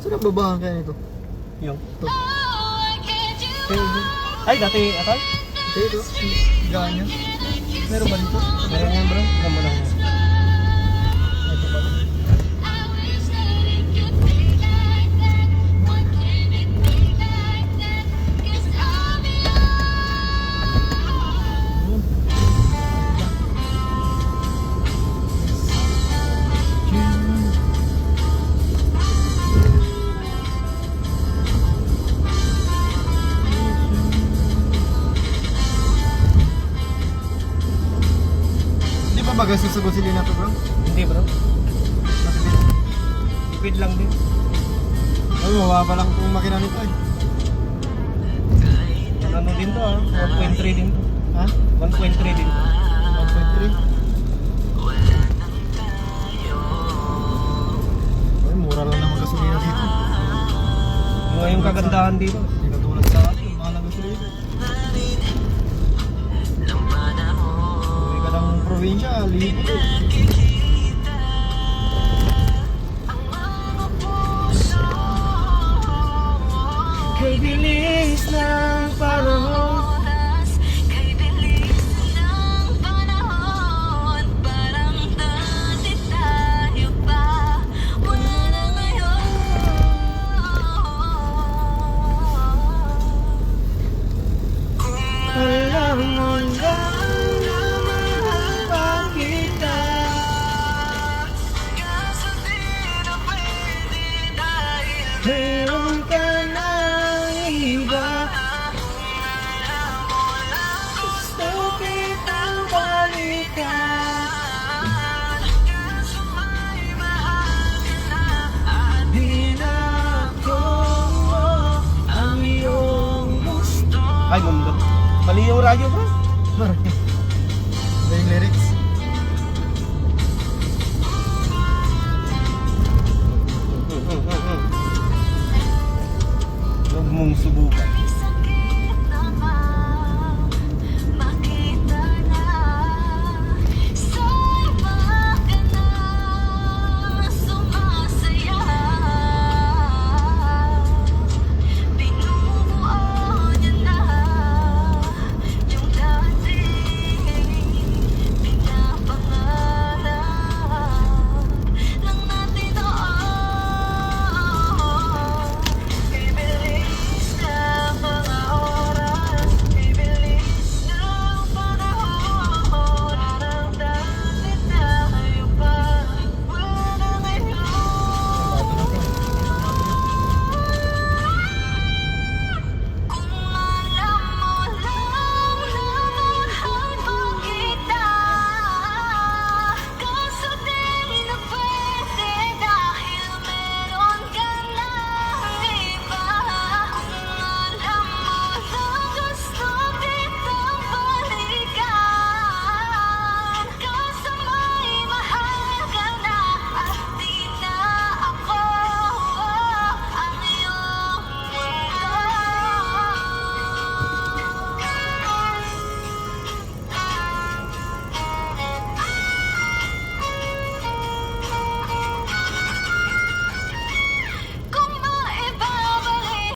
Saan ang babahan kaya nito? Yung. Ito. Ay, dati akal? Ito. Ganyan. Meron ba dito? Meron yan bro. Alam mo lang yan. Ito pala. Di ba magastos sa gasolina to bro? Hindi bro. Tipid lang din. Ay, mababa lang itong makina nito eh. Ano din to ah. 1.3 din to. Ha? 1.3 din to. 1.3? Ay, mura lang naman gasolina dito. Yung kagandahan dito. Hindi katulad sa atin, mahal ang gasolina. Uwi ka ng probinsya, libo eh. Kay bilis ng panahon. Alam mo lang naman pa kita. Meron ka ng iba. Gusto kitang balikan. Di na ako ang iyong gusto. Ay, mundo. Mali yung radyo bro. Iba yung lyrics.